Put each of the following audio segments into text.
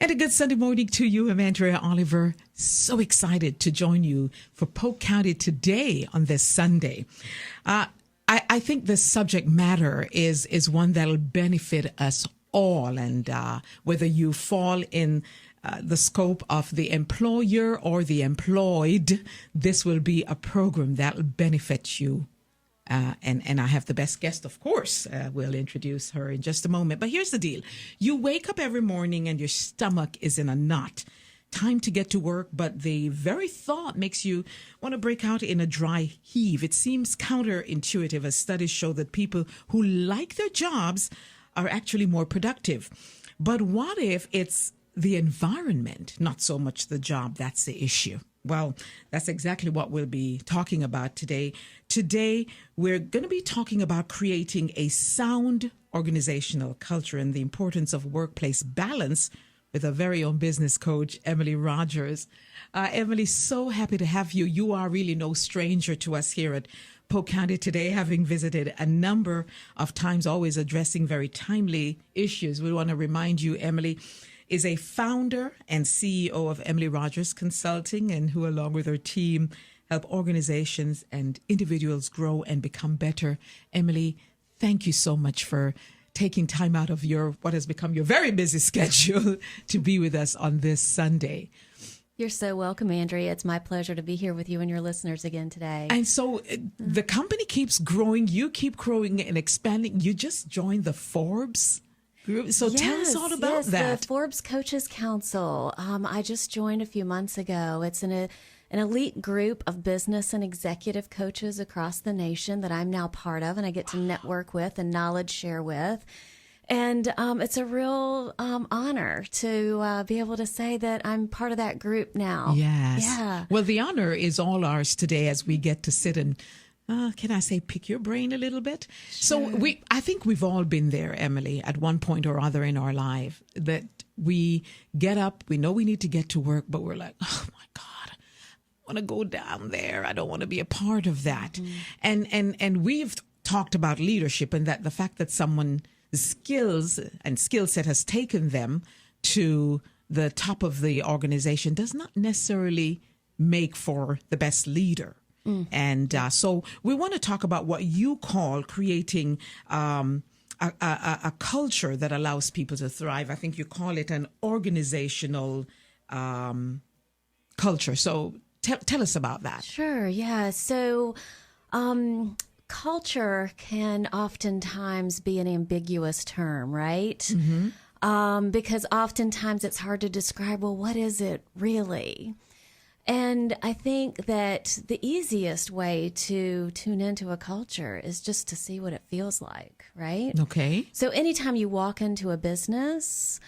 And a good Sunday morning to you. I'm Andrea Oliver. So excited to join you for Polk County today on this Sunday. I think the subject matter is one that'll benefit us all. And whether you fall in the scope of the employer or the employed, this will be a program that'll benefit you. And I have the best guest, of course. We'll introduce her in just a moment. But here's the deal. You wake up every morning and your stomach is in a knot. Time to get to work, but the very thought makes you want to break out in a dry heave. It seems counterintuitive as studies show that people who like their jobs are actually more productive. But what if it's the environment, not so much the job, that's the issue? Well, that's exactly what we'll be talking about today. Today, we're going to be talking about creating a sound organizational culture and the importance of workplace balance with our very own business coach, Emily Rogers. Emily, so happy to have you. You are really no stranger to us here at Polk County today, having visited a number of times, always addressing very timely issues. We want to remind you, Emily is a founder and CEO of Emily Rogers Consulting, and who, along with her team, help organizations and individuals grow and become better. Emily, thank you so much for taking time out of what has become your very busy schedule to be with us on this Sunday. You're so welcome, Andrea. It's my pleasure to be here with you and your listeners again today. And so the company keeps growing. You keep growing and expanding. You just joined the Forbes group. So tell us all about that. The Forbes Coaches Council. I just joined a few months ago. It's an elite group of business and executive coaches across the nation that I'm now part of, and I get to network with and knowledge share with. And it's a real honor to be able to say that I'm part of that group now. Yes. Yeah. Well, the honor is all ours today as we get to sit and can I say pick your brain a little bit? Sure. So I think we've all been there, Emily, at one point or other in our life, that we get up, we know we need to get to work, but we're like, oh my God, I want to go down there. I don't want to be a part of that. Mm-hmm. And we've talked about leadership and that the fact that someone's skills and skill set has taken them to the top of the organization does not necessarily make for the best leader. And so we want to talk about what you call creating a culture that allows people to thrive. I think you call it an organizational culture. So tell us about that. Sure, yeah. So culture can oftentimes be an ambiguous term, right? Mm-hmm. Because oftentimes it's hard to describe, well, what is it really? And I think that the easiest way to tune into a culture is just to see what it feels like, right? Okay. So anytime you walk into a business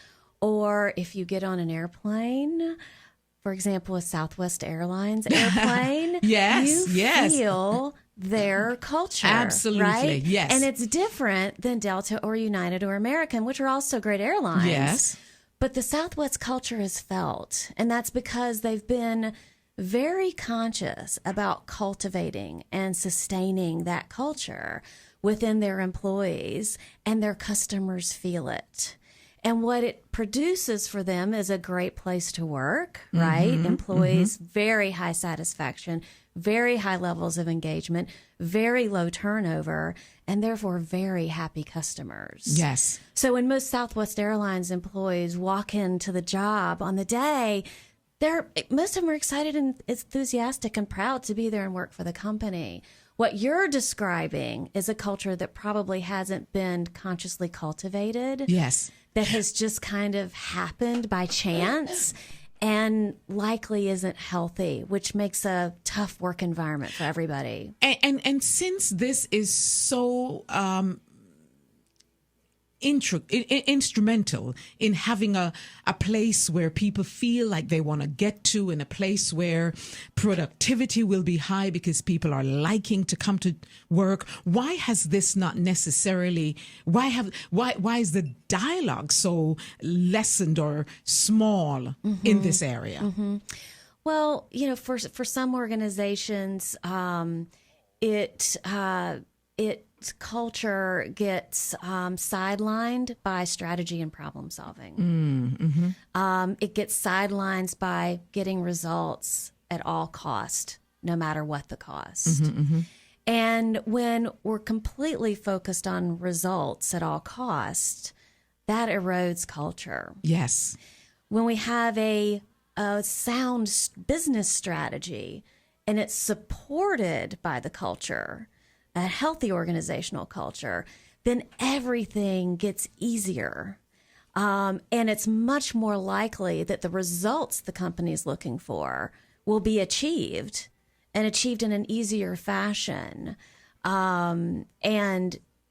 or if you get on an airplane, for example, a Southwest Airlines airplane, you feel their culture. Absolutely, right? yes. And it's different than Delta or United or American, which are also great airlines. Yes. But the Southwest culture is felt, and that's because they've been very conscious about cultivating and sustaining that culture within their employees, and their customers feel it. And what it produces for them is a great place to work, right? Employees, very high satisfaction, very high levels of engagement, very low turnover, and therefore very happy customers. Yes. So when most Southwest Airlines employees walk into the job on the day, most of them are excited and enthusiastic and proud to be there and work for the company. What you're describing is a culture that probably hasn't been consciously cultivated. Yes. That has just kind of happened by chance and likely isn't healthy, which makes a tough work environment for everybody. And since this is so instrumental in having a place where people feel like they want to get to, in a place where productivity will be high because people are liking to come to work, why has this not necessarily, why is the dialogue so lessened or small in this area? Well, for some organizations, its culture gets sidelined by strategy and problem solving. It gets sidelined by getting results at all cost, no matter what the cost. And when we're completely focused on results at all cost, that erodes culture. Yes. When we have a sound business strategy and it's supported by the culture, a healthy organizational culture, then everything gets easier. And it's much more likely that the results the company is looking for will be achieved and achieved in an easier fashion, and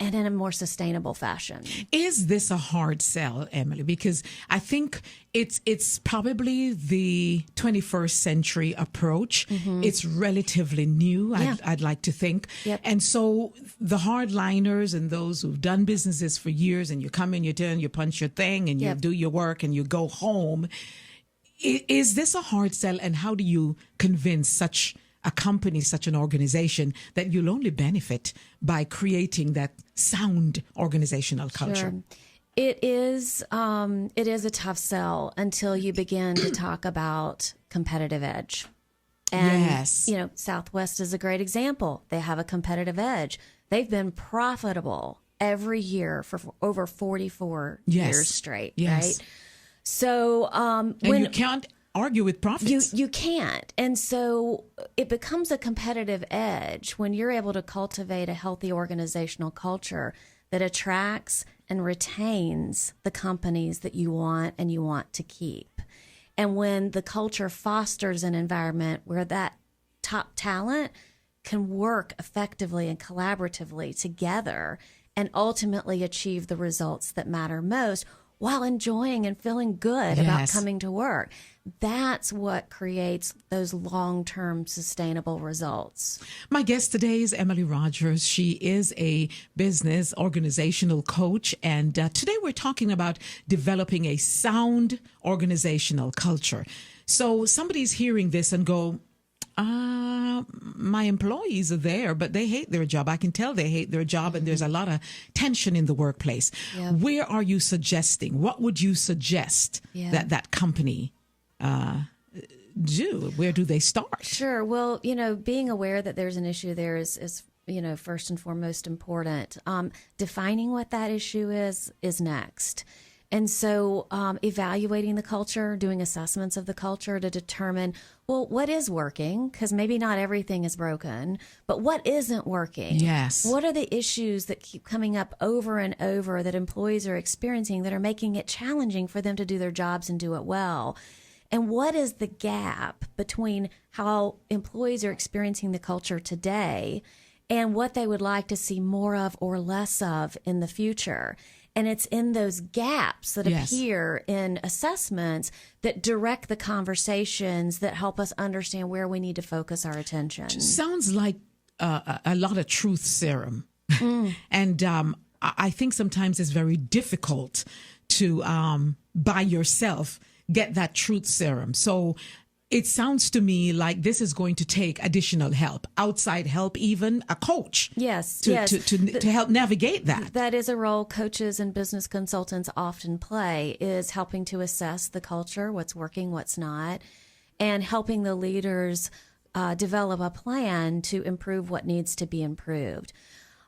in a more sustainable fashion. Is this a hard sell, Emily? Because I think it's probably the 21st century approach. It's relatively new, I'd like to think. Yep. And so the hardliners and those who've done businesses for years, and you come in, you turn, you punch your thing, and you do your work, and you go home. Is this a hard sell? And how do you convince such a company, such an organization, that you'll only benefit by creating that sound organizational culture? Sure. It is a tough sell until you begin to talk about competitive edge. And, yes. Southwest is a great example. They have a competitive edge. They've been profitable every year for over 44 years straight, right? So when you can't argue with profits. You can't. And so it becomes a competitive edge when you're able to cultivate a healthy organizational culture that attracts and retains the companies that you want and you want to keep. And when the culture fosters an environment where that top talent can work effectively and collaboratively together and ultimately achieve the results that matter most while enjoying and feeling good about coming to work. That's what creates those long-term sustainable results. My guest today is Emily Rogers. She is a business organizational coach. And today we're talking about developing a sound organizational culture. So somebody's hearing this and go, my employees are there, but they hate their job. I can tell they hate their job, and there's a lot of tension in the workplace. Yeah. Where are you suggesting? What would you suggest that company do? Where do they start? Sure. Well, being aware that there's an issue there is first and foremost important. Defining what that issue is next. And so evaluating the culture, doing assessments of the culture to determine, well, what is working? Because maybe not everything is broken, but what isn't working? Yes. What are the issues that keep coming up over and over that employees are experiencing that are making it challenging for them to do their jobs and do it well? And what is the gap between how employees are experiencing the culture today and what they would like to see more of or less of in the future? And it's in those gaps that appear in assessments that direct the conversations that help us understand where we need to focus our attention. Sounds like a lot of truth serum. And I think sometimes it's very difficult to, by yourself, get that truth serum. So it sounds to me like this is going to take additional help, outside help, even a coach. Yes, to help navigate that. That is a role coaches and business consultants often play, is helping to assess the culture, what's working, what's not, and helping the leaders develop a plan to improve what needs to be improved.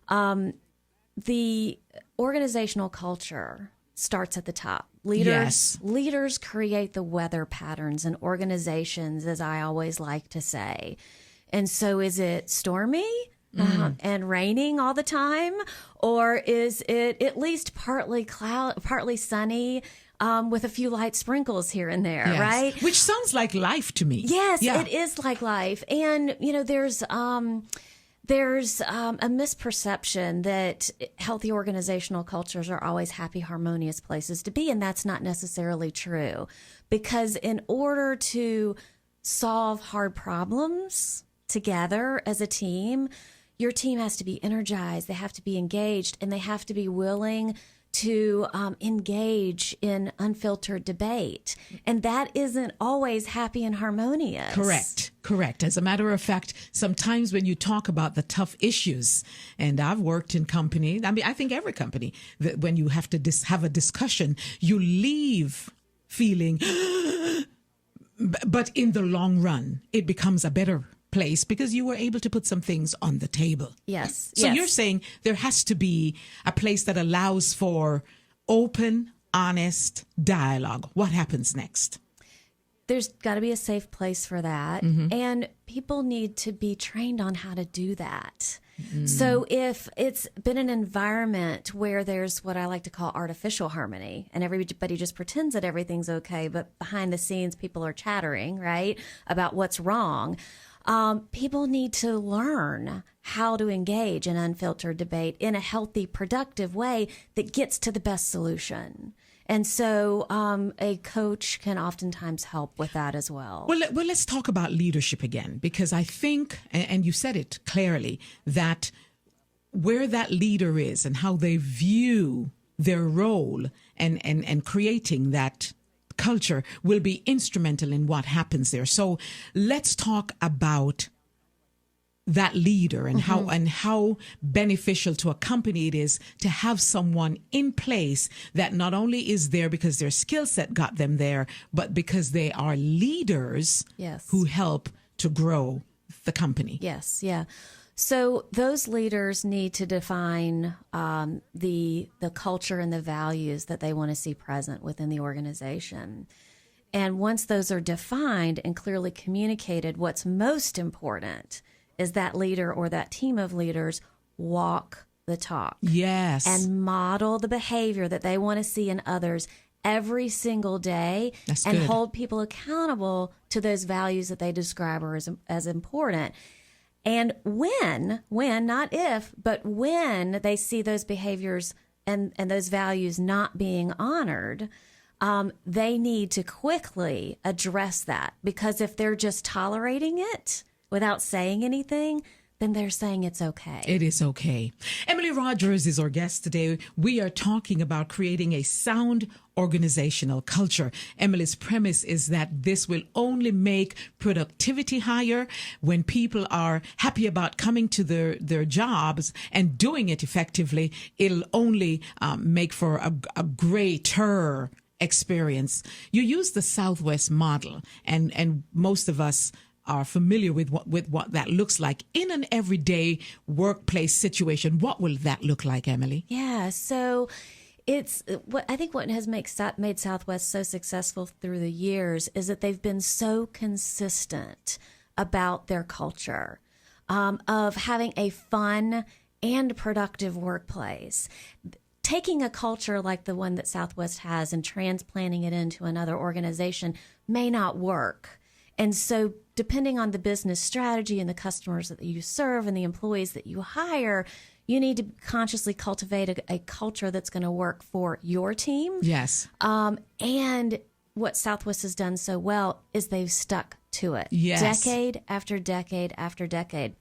The organizational culture starts at the top. Leaders create the weather patterns in organizations, as I always like to say. And so is it stormy and raining all the time? Or is it at least partly sunny with a few light sprinkles here and there, right? Which sounds like life to me. Yes, it is like life. And, there's a misperception that healthy organizational cultures are always happy, harmonious places to be, and that's not necessarily true. Because in order to solve hard problems together as a team, your team has to be energized, they have to be engaged, and they have to be willing to engage in unfiltered debate. And that isn't always happy and harmonious. Correct. As a matter of fact, sometimes when you talk about the tough issues, and I've worked in companies, I think every company, that when you have to have a discussion, you leave feeling, but in the long run, it becomes a better place because you were able to put some things on the table. Yes. So yes. you're saying there has to be a place that allows for open, honest dialogue. What happens next? There's got to be a safe place for that. Mm-hmm. And people need to be trained on how to do that. So if it's been an environment where there's what I like to call artificial harmony and everybody just pretends that everything's okay, but behind the scenes, people are chattering, right, about what's wrong. People need to learn how to engage in unfiltered debate in a healthy, productive way that gets to the best solution. And so a coach can oftentimes help with that as well. Well, let's talk about leadership again, because I think, and you said it clearly, that where that leader is and how they view their role and creating that culture will be instrumental in what happens there. So let's talk about that leader and how beneficial to a company it is to have someone in place that not only is there because their skill set got them there, but because they are leaders who help to grow the company. Yes, yeah. So those leaders need to define the culture and the values that they want to see present within the organization. And once those are defined and clearly communicated, what's most important is that leader or that team of leaders walk the talk. Yes. And model the behavior that they want to see in others every single day. That's and good. Hold people accountable to those values that they describe as important. And when, not if, but when they see those behaviors and those values not being honored, they need to quickly address that. Because if they're just tolerating it without saying anything, then they're saying it's okay. It is okay. Emily Rogers is our guest today. We are talking about creating a sound organizational culture. Emily's premise is that this will only make productivity higher when people are happy about coming to their jobs and doing it effectively. It'll only make for a greater experience. You use the Southwest model, and most of us are familiar with what that looks like in an everyday workplace situation. What will that look like, Emily? Yeah, so it's what I think what has made Southwest so successful through the years is that they've been so consistent about their culture of having a fun and productive workplace. Taking a culture like the one that Southwest has and transplanting it into another organization may not work. And so depending on the business strategy and the customers that you serve and the employees that you hire, you need to consciously cultivate a culture that's going to work for your team. Yes. And what Southwest has done so well is they've stuck to it. Yes. Decade after decade after decade.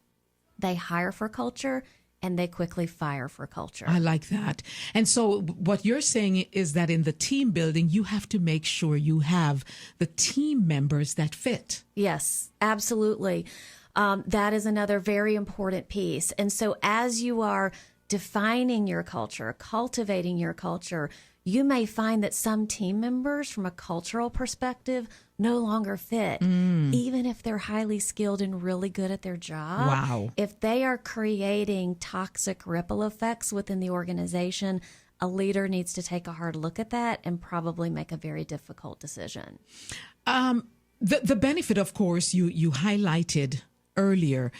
They hire for culture and they quickly fire for culture. I like that. And so what you're saying is that in the team building, you have to make sure you have the team members that fit. Yes, absolutely. That is another very important piece. And so as you are defining your culture, cultivating your culture, you may find that some team members from a cultural perspective no longer fit, even if they're highly skilled and really good at their job. Wow. If they are creating toxic ripple effects within the organization, a leader needs to take a hard look at that and probably make a very difficult decision. The benefit, of course, you highlighted earlier.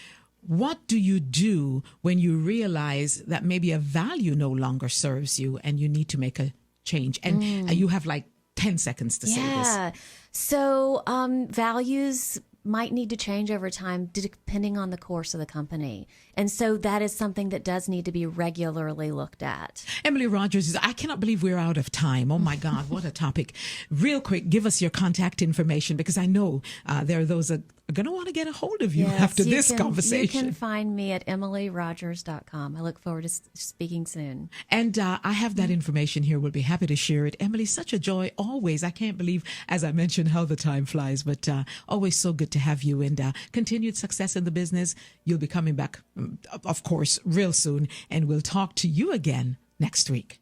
What do you do when you realize that maybe a value no longer serves you and you need to make a change? And you have like 10 seconds to say this. Yeah. So values might need to change over time depending on the course of the company. And so that is something that does need to be regularly looked at. Emily Rogers, I cannot believe we're out of time. Oh, my God, what a topic. Real quick, give us your contact information because I know there are those that are going to want to get a hold of you after this conversation. You can find me at emilyrogers.com. I look forward to speaking soon. And I have that information here. We'll be happy to share it. Emily, such a joy always. I can't believe, as I mentioned, how the time flies, but always so good to have you and continued success in the business. You'll be coming back, of course, real soon, and we'll talk to you again next week.